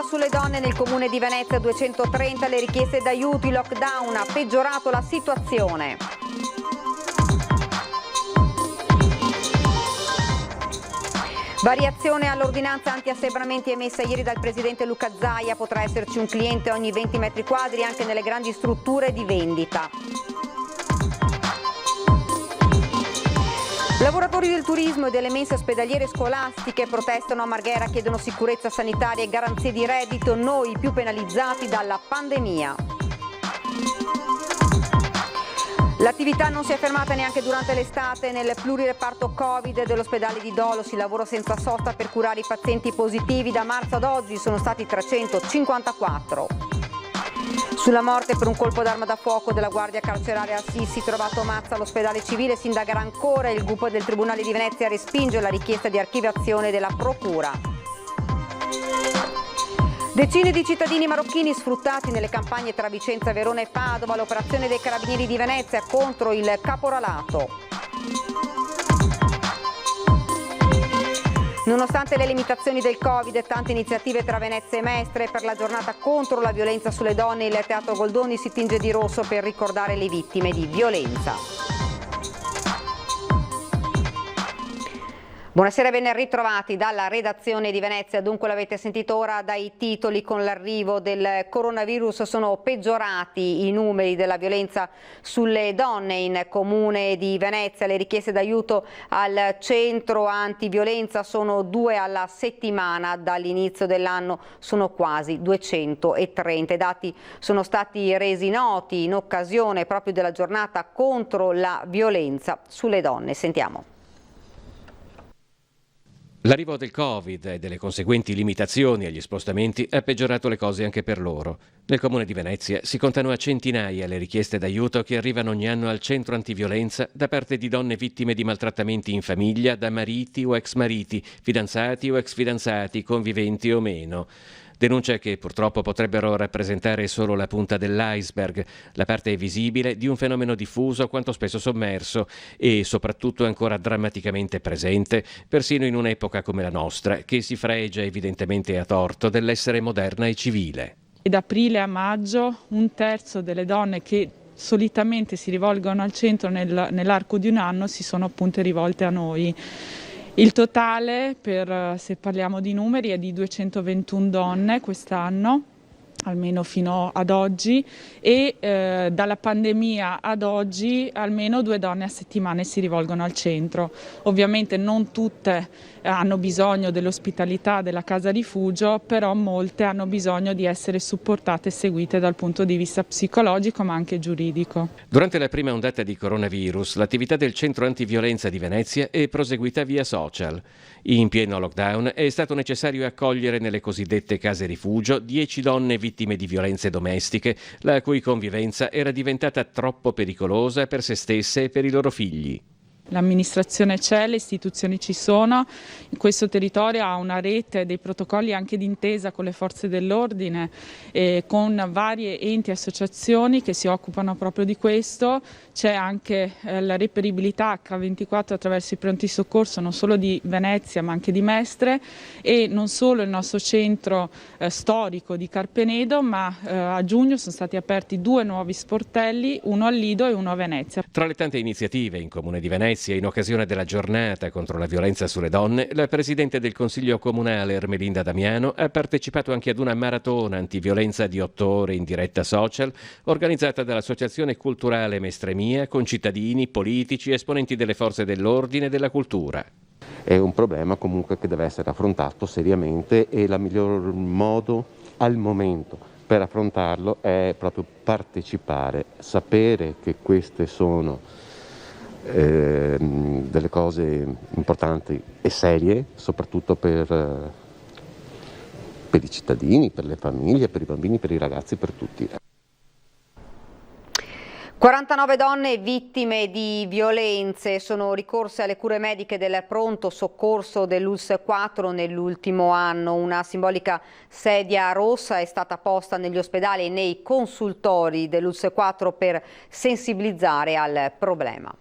sulle donne nel comune di Venezia, 230 le richieste d'aiuto, il lockdown ha peggiorato la situazione. Variazione all'ordinanza anti-assembramenti emessa ieri dal presidente Luca Zaia, potrà esserci un cliente ogni 20 metri quadri anche nelle grandi strutture di vendita. Lavoratori del turismo e delle mense ospedaliere scolastiche protestano a Marghera, chiedono sicurezza sanitaria e garanzie di reddito, noi più penalizzati dalla pandemia. L'attività non si è fermata neanche durante l'estate. Nel plurireparto Covid dell'ospedale di Dolo si lavora senza sosta per curare i pazienti positivi. Da marzo ad oggi sono stati 354. Sulla morte per un colpo d'arma da fuoco della guardia carceraria Assisi, trovato Mazza all'ospedale civile, si indagherà ancora. Il GUP del Tribunale di Venezia respinge la richiesta di archiviazione della Procura. Decine di cittadini marocchini sfruttati nelle campagne tra Vicenza, Verona e Padova, l'operazione dei Carabinieri di Venezia contro il caporalato. Nonostante le limitazioni del Covid, tante iniziative tra Venezia e Mestre. Per la giornata contro la violenza sulle donne, il Teatro Goldoni si tinge di rosso per ricordare le vittime di violenza. Buonasera e ben ritrovati dalla redazione di Venezia. Dunque l'avete sentito ora dai titoli: con l'arrivo del coronavirus sono peggiorati i numeri della violenza sulle donne in comune di Venezia. Le richieste d'aiuto al centro antiviolenza sono 2 alla settimana, dall'inizio dell'anno sono quasi 230. I dati sono stati resi noti in occasione proprio della giornata contro la violenza sulle donne. Sentiamo. L'arrivo del Covid e delle conseguenti limitazioni agli spostamenti ha peggiorato le cose anche per loro. Nel comune di Venezia si contano a centinaia le richieste d'aiuto che arrivano ogni anno al centro antiviolenza da parte di donne vittime di maltrattamenti in famiglia da mariti o ex mariti, fidanzati o ex fidanzati, conviventi o meno. Denunce che purtroppo potrebbero rappresentare solo la punta dell'iceberg, la parte visibile di un fenomeno diffuso quanto spesso sommerso e soprattutto ancora drammaticamente presente, persino in un'epoca come la nostra, che si fregia evidentemente a torto dell'essere moderna e civile. Da aprile a maggio 1/3 delle donne che solitamente si rivolgono al centro nell'arco di un anno si sono appunto rivolte a noi. Il totale, se parliamo di numeri, è di 221 donne quest'anno, almeno fino ad oggi, e dalla pandemia ad oggi almeno 2 donne a settimana si rivolgono al centro. Ovviamente non tutte hanno bisogno dell'ospitalità della casa rifugio, però molte hanno bisogno di essere supportate e seguite dal punto di vista psicologico ma anche giuridico. Durante la prima ondata di coronavirus, l'attività del centro antiviolenza di Venezia è proseguita via social. In pieno lockdown è stato necessario accogliere nelle cosiddette case rifugio 10 donne vittime di violenze domestiche, la cui convivenza era diventata troppo pericolosa per se stesse e per i loro figli. L'amministrazione c'è, le istituzioni ci sono, questo territorio ha una rete dei protocolli anche d'intesa con le forze dell'ordine e con varie enti e associazioni che si occupano proprio di questo. C'è anche la reperibilità H24 attraverso i pronti soccorso non solo di Venezia ma anche di Mestre, e non solo il nostro centro storico di Carpenedo, ma a giugno sono stati aperti 2 nuovi sportelli, uno a Lido e uno a Venezia. Tra le tante iniziative in Comune di Venezia, in occasione della giornata contro la violenza sulle donne, la Presidente del Consiglio Comunale Ermelinda Damiano ha partecipato anche ad una maratona antiviolenza di 8 ore in diretta social, organizzata dall'Associazione Culturale Mestre Mia, con cittadini, politici, esponenti delle forze dell'ordine e della cultura. È un problema comunque che deve essere affrontato seriamente e il miglior modo al momento per affrontarlo è proprio partecipare, sapere che queste sono delle cose importanti e serie, soprattutto per i cittadini, per le famiglie, per i bambini, per i ragazzi, per tutti. 49 donne vittime di violenze sono ricorse alle cure mediche del pronto soccorso dell'ULSS 4 nell'ultimo anno. Una simbolica sedia rossa è stata posta negli ospedali e nei consultori dell'ULSS 4 per sensibilizzare al problema.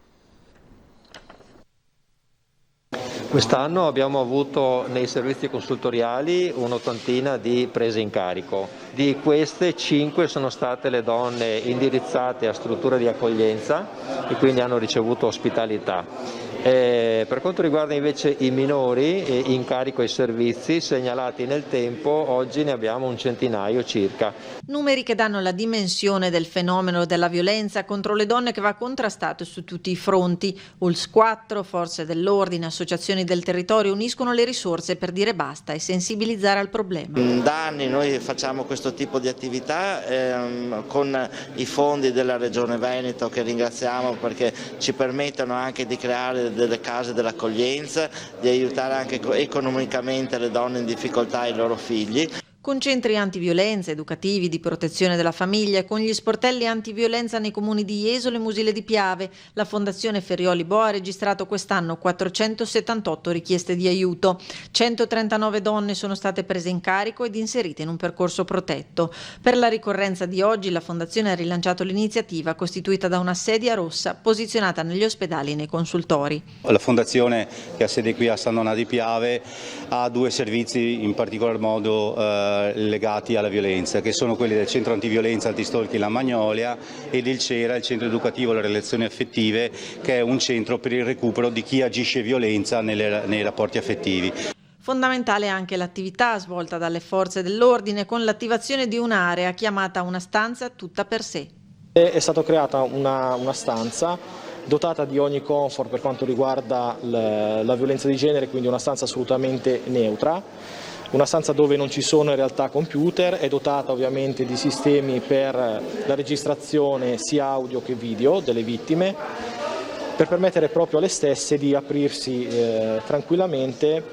Quest'anno abbiamo avuto nei servizi consultoriali un'ottantina di prese in carico. Di queste 5 sono state le donne indirizzate a strutture di accoglienza e quindi hanno ricevuto ospitalità. Per quanto riguarda invece i minori in carico ai servizi segnalati nel tempo, oggi ne abbiamo un centinaio circa. Numeri che danno la dimensione del fenomeno della violenza contro le donne che va contrastato su tutti i fronti. ULSS 4, forze dell'ordine, associazioni del territorio uniscono le risorse per dire basta e sensibilizzare al problema. Da anni noi facciamo questo tipo di attività con i fondi della Regione Veneto, che ringraziamo perché ci permettono anche di creare delle case dell'accoglienza, di aiutare anche economicamente le donne in difficoltà e i loro figli. Con centri antiviolenza, educativi, di protezione della famiglia e con gli sportelli antiviolenza nei comuni di Jesolo e Musile di Piave, la Fondazione Ferrioli Bo ha registrato quest'anno 478 richieste di aiuto. 139 donne sono state prese in carico ed inserite in un percorso protetto. Per la ricorrenza di oggi la Fondazione ha rilanciato l'iniziativa costituita da una sedia rossa posizionata negli ospedali e nei consultori. La Fondazione, che ha sede qui a San Donà di Piave, ha 2 servizi in particolar modo legati alla violenza, che sono quelli del centro antiviolenza antistalking La Magnolia e del CERA, il centro educativo alle relazioni affettive, che è un centro per il recupero di chi agisce violenza nei rapporti affettivi. Fondamentale anche l'attività svolta dalle forze dell'ordine con l'attivazione di un'area chiamata Una stanza tutta per sé. È stata creata una stanza dotata di ogni comfort per quanto riguarda la violenza di genere, quindi una stanza assolutamente neutra. Una stanza dove non ci sono in realtà computer, è dotata ovviamente di sistemi per la registrazione sia audio che video delle vittime, per permettere proprio alle stesse di aprirsi tranquillamente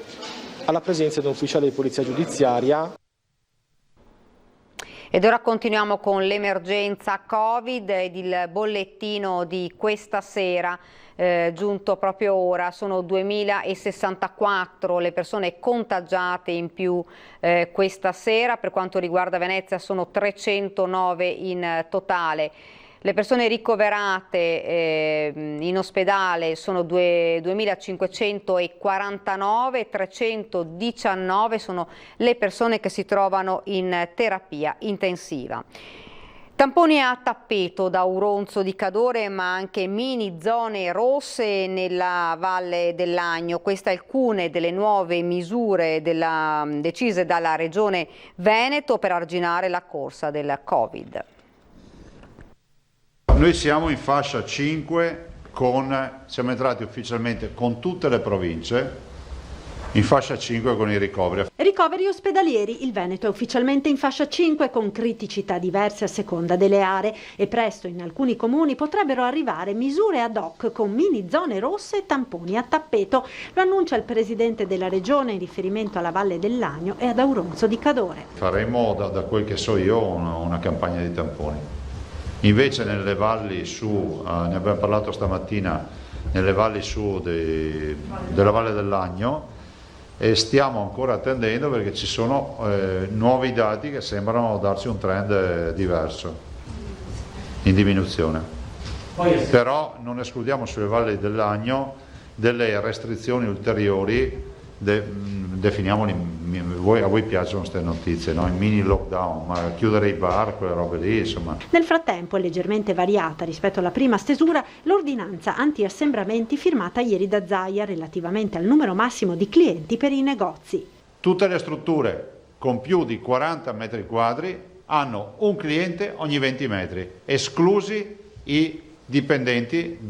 alla presenza di un ufficiale di polizia giudiziaria. Ed ora continuiamo con l'emergenza Covid ed il bollettino di questa sera. Giunto proprio ora, sono 2064 le persone contagiate in più questa sera. Per quanto riguarda Venezia sono 309 in totale. Le persone ricoverate in ospedale sono 2549, 319 sono le persone che si trovano in terapia intensiva. Tamponi a tappeto da Auronzo di Cadore, ma anche mini zone rosse nella Valle dell'Agno. Queste alcune delle nuove misure decise dalla Regione Veneto per arginare la corsa del Covid. Noi siamo in fascia 5, siamo entrati ufficialmente con tutte le province, in fascia 5 con i ricoveri. Ricoveri ospedalieri, il Veneto è ufficialmente in fascia 5 con criticità diverse a seconda delle aree e presto in alcuni comuni potrebbero arrivare misure ad hoc con mini zone rosse e tamponi a tappeto. Lo annuncia il presidente della regione in riferimento alla Valle dell'Agno e ad Auronzo di Cadore. Faremo da quel che so io una campagna di tamponi. Invece nelle valli su, ne abbiamo parlato stamattina, nelle valli su della Valle dell'Agno, e stiamo ancora attendendo perché ci sono nuovi dati che sembrano darci un trend diverso, in diminuzione. Però non escludiamo sulle valli dell'Agno delle restrizioni ulteriori, definiamoli, a voi piacciono queste notizie, no? Il mini lockdown, ma chiudere i bar, quelle robe lì, insomma. Nel frattempo è leggermente variata rispetto alla prima stesura l'ordinanza anti-assembramenti firmata ieri da Zaia relativamente al numero massimo di clienti per i negozi. Tutte le strutture con più di 40 metri quadri hanno un cliente ogni 20 metri, esclusi i dipendenti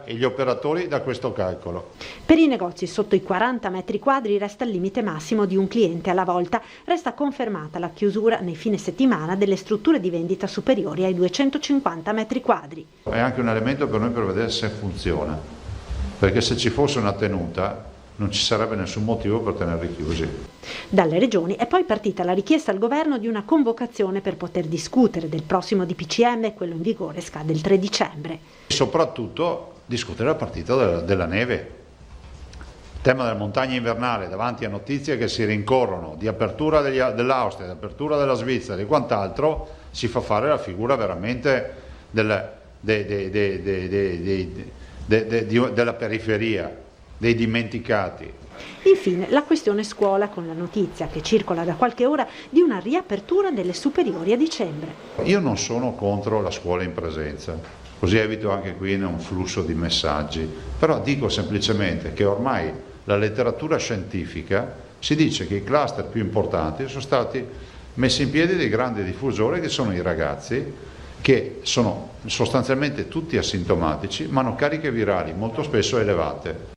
e gli operatori da questo calcolo. Per i negozi sotto i 40 metri quadri resta il limite massimo di un cliente alla volta. Resta confermata la chiusura nei fine settimana delle strutture di vendita superiori ai 250 metri quadri. È anche un elemento per noi per vedere se funziona, perché se ci fosse una tenuta non ci sarebbe nessun motivo per tenerli chiusi. Dalle regioni è poi partita la richiesta al governo di una convocazione per poter discutere del prossimo DPCM, quello in vigore scade il 3 dicembre. E soprattutto discutere la partita della neve. Il tema della montagna invernale, davanti a notizie che si rincorrono di apertura dell'Austria, di apertura della Svizzera e quant'altro, si fa fare la figura veramente della periferia. dei dimenticati. Infine la questione scuola, con la notizia che circola da qualche ora di una riapertura delle superiori a dicembre. Io non sono contro la scuola in presenza, così evito anche qui un flusso di messaggi, però dico semplicemente che ormai la letteratura scientifica si dice che i cluster più importanti sono stati messi in piedi dei grandi diffusori, che sono i ragazzi, che sono sostanzialmente tutti asintomatici ma hanno cariche virali molto spesso elevate.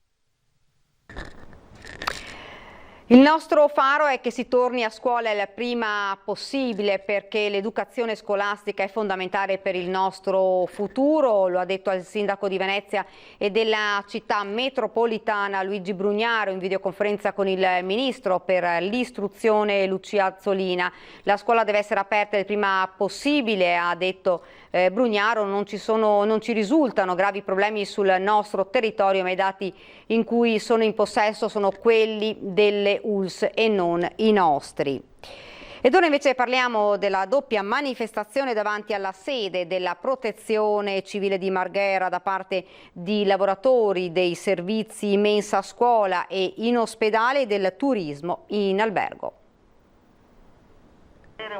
Il nostro faro è che si torni a scuola il prima possibile, perché l'educazione scolastica è fondamentale per il nostro futuro, lo ha detto il sindaco di Venezia e della città metropolitana Luigi Brugnaro in videoconferenza con il ministro per l'istruzione Lucia Azzolina. La scuola deve essere aperta il prima possibile, ha detto Brugnaro. Non ci risultano gravi problemi sul nostro territorio, ma i dati in cui sono in possesso sono quelli delle ULSS e non i nostri. Ed ora invece parliamo della doppia manifestazione davanti alla sede della Protezione Civile di Marghera da parte di lavoratori dei servizi mensa a scuola e in ospedale e del turismo in albergo.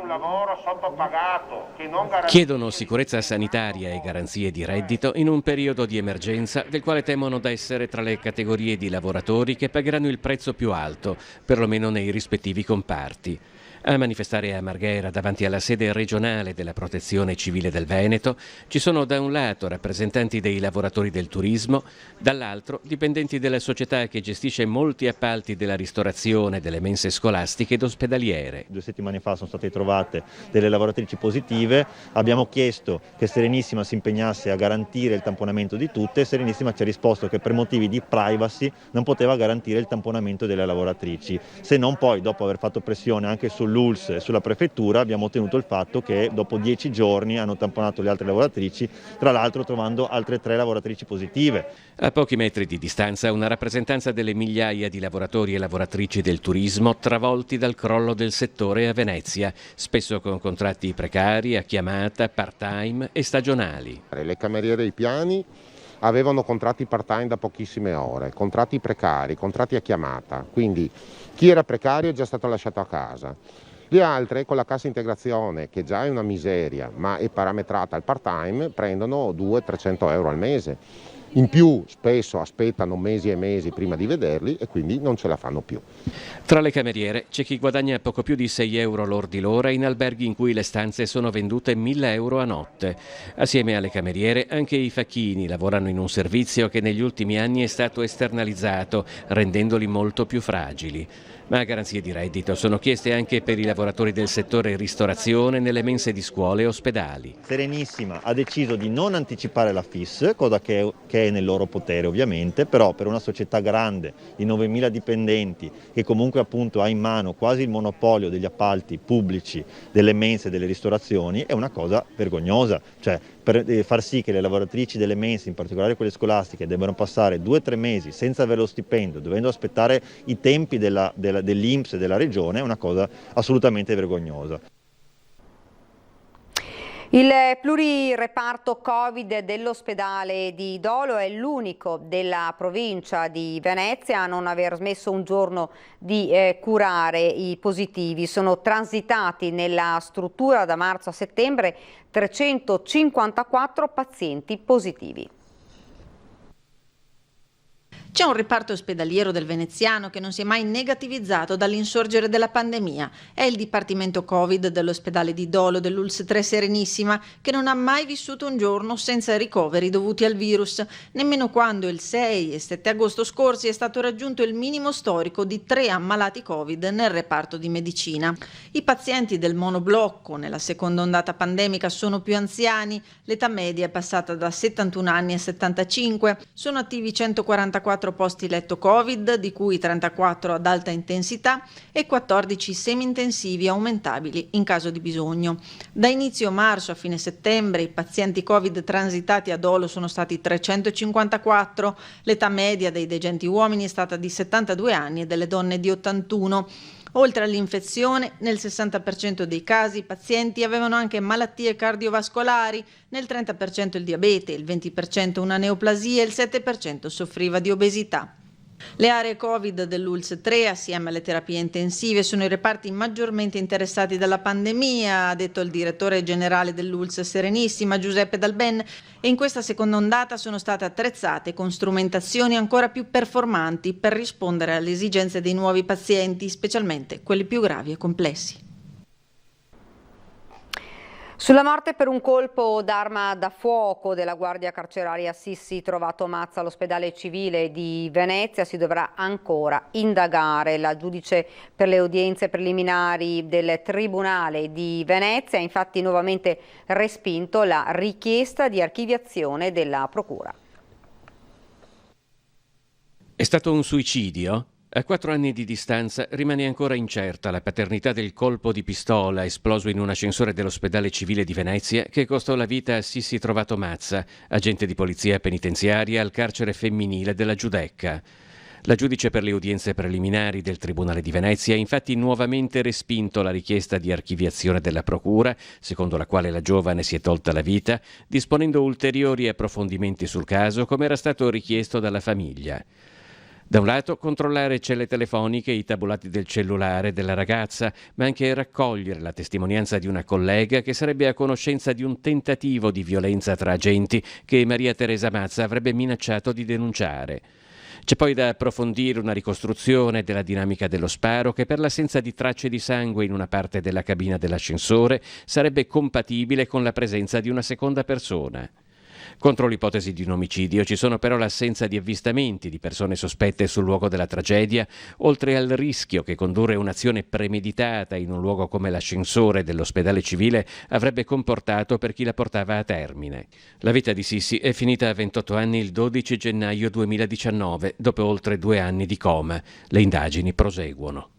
Un lavoro sottopagato che non chiedono sicurezza sanitaria e garanzie di reddito in un periodo di emergenza del quale temono d'essere tra le categorie di lavoratori che pagheranno il prezzo più alto, perlomeno nei rispettivi comparti. A manifestare a Marghera davanti alla sede regionale della Protezione Civile del Veneto ci sono da un lato rappresentanti dei lavoratori del turismo, dall'altro dipendenti della società che gestisce molti appalti della ristorazione, delle mense scolastiche ed ospedaliere. 2 settimane fa sono state trovate delle lavoratrici positive, abbiamo chiesto che Serenissima si impegnasse a garantire il tamponamento di tutte e Serenissima ci ha risposto che per motivi di privacy non poteva garantire il tamponamento delle lavoratrici, se non poi dopo aver fatto pressione anche sull'ULSS e sulla prefettura abbiamo ottenuto il fatto che dopo 10 giorni hanno tamponato le altre lavoratrici, tra l'altro trovando altre 3 lavoratrici positive. A pochi metri di distanza una rappresentanza delle migliaia di lavoratori e lavoratrici del turismo travolti dal crollo del settore a Venezia, spesso con contratti precari, a chiamata, part-time e stagionali. Le cameriere e i piani avevano contratti part-time da pochissime ore, contratti precari, contratti a chiamata, quindi chi era precario è già stato lasciato a casa. Le altre, con la cassa integrazione, che già è una miseria, ma è parametrata al part-time, prendono 200-300 euro al mese. In più spesso aspettano mesi e mesi prima di vederli e quindi non ce la fanno più. Tra le cameriere c'è chi guadagna poco più di 6 euro lordi l'ora in alberghi in cui le stanze sono vendute 1.000 euro a notte. Assieme alle cameriere anche i facchini lavorano in un servizio che negli ultimi anni è stato esternalizzato, rendendoli molto più fragili. Ma garanzie di reddito sono chieste anche per i lavoratori del settore ristorazione nelle mense di scuole e ospedali. Serenissima ha deciso di non anticipare la FIS, cosa che è nel loro potere ovviamente, però per una società grande di 9.000 dipendenti che comunque appunto ha in mano quasi il monopolio degli appalti pubblici delle mense e delle ristorazioni è una cosa vergognosa, cioè per far sì che le lavoratrici delle mense, in particolare quelle scolastiche, debbano passare 2-3 mesi senza avere lo stipendio, dovendo aspettare i tempi dell'INPS e della regione, è una cosa assolutamente vergognosa. Il plurireparto Covid dell'ospedale di Dolo è l'unico della provincia di Venezia a non aver smesso un giorno di curare i positivi. Sono transitati nella struttura da marzo a settembre 354 pazienti positivi. C'è un reparto ospedaliero del veneziano che non si è mai negativizzato dall'insorgere della pandemia. È il Dipartimento Covid dell'ospedale di Dolo dell'ULSS 3 Serenissima, che non ha mai vissuto un giorno senza ricoveri dovuti al virus, nemmeno quando il 6 e 7 agosto scorsi è stato raggiunto il minimo storico di 3 ammalati Covid nel reparto di medicina. I pazienti del monoblocco nella seconda ondata pandemica sono più anziani, l'età media è passata da 71 anni a 75, sono attivi 144 posti letto Covid, di cui 34 ad alta intensità e 14 semi-intensivi aumentabili in caso di bisogno. Da inizio marzo a fine settembre i pazienti Covid transitati a Dolo sono stati 354, l'età media dei degenti uomini è stata di 72 anni e delle donne di 81. Oltre all'infezione, nel 60% dei casi i pazienti avevano anche malattie cardiovascolari, nel 30% il diabete, il 20% una neoplasia e il 7% soffriva di obesità. Le aree Covid dell'ULSS 3, assieme alle terapie intensive, sono i reparti maggiormente interessati dalla pandemia, ha detto il direttore generale dell'ULSS Serenissima, Giuseppe Dalben, e in questa seconda ondata sono state attrezzate con strumentazioni ancora più performanti per rispondere alle esigenze dei nuovi pazienti, specialmente quelli più gravi e complessi. Sulla morte per un colpo d'arma da fuoco della guardia carceraria Sissi trovato Mazza all'ospedale civile di Venezia si dovrà ancora indagare. La giudice per le udienze preliminari del Tribunale di Venezia ha infatti nuovamente respinto la richiesta di archiviazione della Procura. È stato un suicidio? A 4 anni di distanza rimane ancora incerta la paternità del colpo di pistola esploso in un ascensore dell'ospedale civile di Venezia che costò la vita a Sissi Trovato Mazza, agente di polizia penitenziaria al carcere femminile della Giudecca. La giudice per le udienze preliminari del Tribunale di Venezia ha infatti nuovamente respinto la richiesta di archiviazione della Procura, secondo la quale la giovane si è tolta la vita, disponendo ulteriori approfondimenti sul caso come era stato richiesto dalla famiglia. Da un lato controllare celle telefoniche e i tabulati del cellulare della ragazza, ma anche raccogliere la testimonianza di una collega che sarebbe a conoscenza di un tentativo di violenza tra agenti che Maria Teresa Mazza avrebbe minacciato di denunciare. C'è poi da approfondire una ricostruzione della dinamica dello sparo che per l'assenza di tracce di sangue in una parte della cabina dell'ascensore sarebbe compatibile con la presenza di una seconda persona. Contro l'ipotesi di un omicidio ci sono però l'assenza di avvistamenti di persone sospette sul luogo della tragedia, oltre al rischio che condurre un'azione premeditata in un luogo come l'ascensore dell'ospedale civile avrebbe comportato per chi la portava a termine. La vita di Sissi è finita a 28 anni il 12 gennaio 2019, dopo oltre 2 anni di coma. Le indagini proseguono.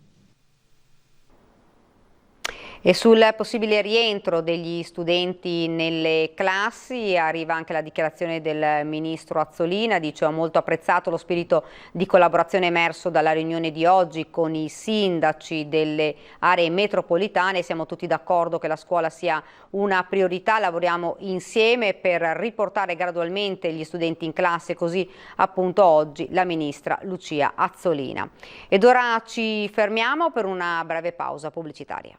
E sul possibile rientro degli studenti nelle classi arriva anche la dichiarazione del ministro Azzolina, dice: ho molto apprezzato lo spirito di collaborazione emerso dalla riunione di oggi con i sindaci delle aree metropolitane, siamo tutti d'accordo che la scuola sia una priorità, lavoriamo insieme per riportare gradualmente gli studenti in classe, così appunto oggi la ministra Lucia Azzolina. Ed ora ci fermiamo per una breve pausa pubblicitaria.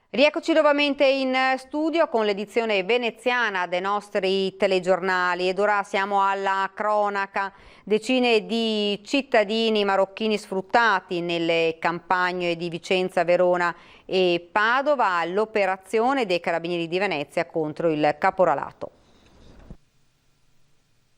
Rieccoci nuovamente in studio con l'edizione veneziana dei nostri telegiornali ed ora siamo alla cronaca. Decine di cittadini marocchini sfruttati nelle campagne di Vicenza, Verona e Padova all'operazione dei Carabinieri di Venezia contro il caporalato.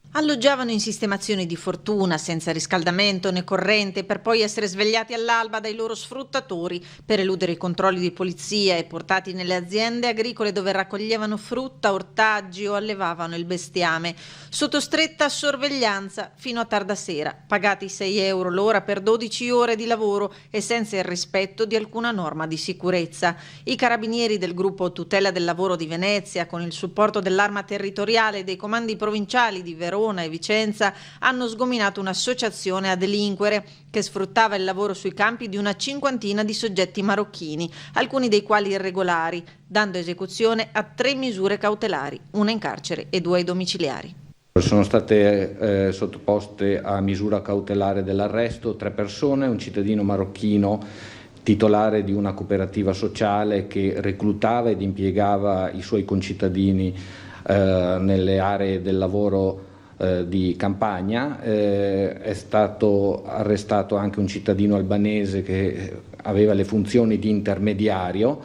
Alloggiavano in sistemazioni di fortuna, senza riscaldamento né corrente, per poi essere svegliati all'alba dai loro sfruttatori per eludere i controlli di polizia e portati nelle aziende agricole dove raccoglievano frutta, ortaggi o allevavano il bestiame, sotto stretta sorveglianza fino a tarda sera, pagati 6 euro l'ora per 12 ore di lavoro e senza il rispetto di alcuna norma di sicurezza. I carabinieri del gruppo Tutela del Lavoro di Venezia, con il supporto dell'Arma Territoriale e dei comandi provinciali di Verona e Vicenza, hanno sgominato un'associazione a delinquere che sfruttava il lavoro sui campi di una 50ina di soggetti marocchini, alcuni dei quali irregolari, dando esecuzione a 3 misure cautelari, una in carcere e 2 ai domiciliari. Sono state sottoposte a misura cautelare dell'arresto 3 persone, un cittadino marocchino titolare di una cooperativa sociale che reclutava ed impiegava i suoi concittadini nelle aree del lavoro di campagna. È stato arrestato anche un cittadino albanese che aveva le funzioni di intermediario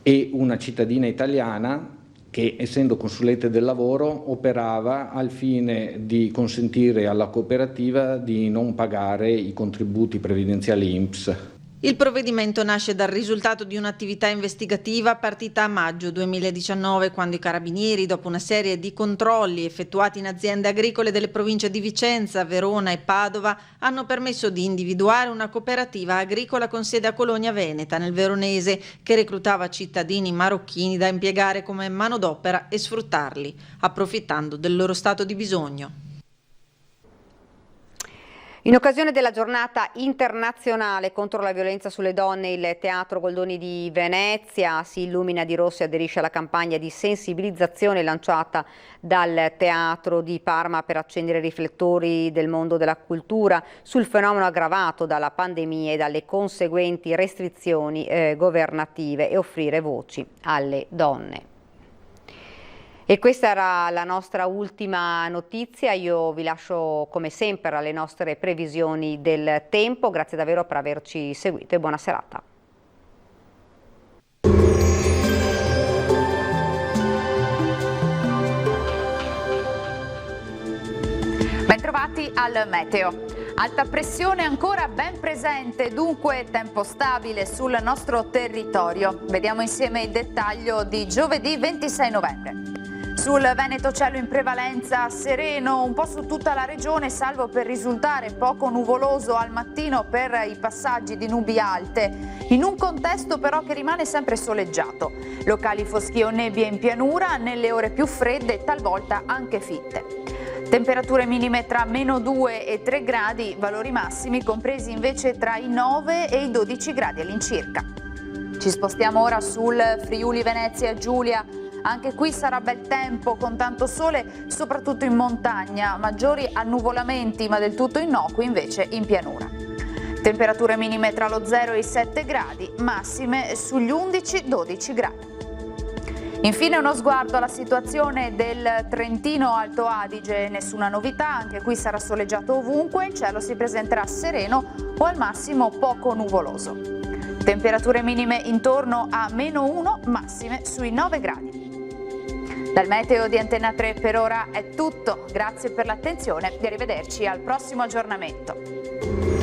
e una cittadina italiana che, essendo consulente del lavoro, operava al fine di consentire alla cooperativa di non pagare i contributi previdenziali INPS. Il provvedimento nasce dal risultato di un'attività investigativa partita a maggio 2019, quando i carabinieri, dopo una serie di controlli effettuati in aziende agricole delle province di Vicenza, Verona e Padova, hanno permesso di individuare una cooperativa agricola con sede a Colonia Veneta, nel Veronese, che reclutava cittadini marocchini da impiegare come manodopera e sfruttarli, approfittando del loro stato di bisogno. In occasione della giornata internazionale contro la violenza sulle donne, il Teatro Goldoni di Venezia si illumina di rosso e aderisce alla campagna di sensibilizzazione lanciata dal Teatro di Parma per accendere i riflettori del mondo della cultura sul fenomeno aggravato dalla pandemia e dalle conseguenti restrizioni governative e offrire voci alle donne. E questa era la nostra ultima notizia. Io vi lascio come sempre alle nostre previsioni del tempo. Grazie davvero per averci seguito e buona serata. Bentrovati al meteo. Alta pressione ancora ben presente, dunque tempo stabile sul nostro territorio. Vediamo insieme il dettaglio di giovedì 26 novembre. Sul Veneto cielo in prevalenza sereno un po' su tutta la regione, salvo per risultare poco nuvoloso al mattino per i passaggi di nubi alte, in un contesto però che rimane sempre soleggiato. Locali foschie o nebbie in pianura, nelle ore più fredde talvolta anche fitte. Temperature minime tra -2 e 3 gradi, valori massimi compresi invece tra i 9 e i 12 gradi all'incirca. Ci spostiamo ora sul Friuli Venezia Giulia. Anche qui sarà bel tempo con tanto sole, soprattutto in montagna, maggiori annuvolamenti ma del tutto innocui invece in pianura. Temperature minime tra lo 0 e i 7 gradi, massime sugli 11-12 gradi. Infine uno sguardo alla situazione del Trentino Alto Adige, nessuna novità, anche qui sarà soleggiato ovunque, il cielo si presenterà sereno o al massimo poco nuvoloso. Temperature minime intorno a -1, massime sui 9 gradi. Dal meteo di Antenna 3 per ora è tutto, grazie per l'attenzione e arrivederci al prossimo aggiornamento.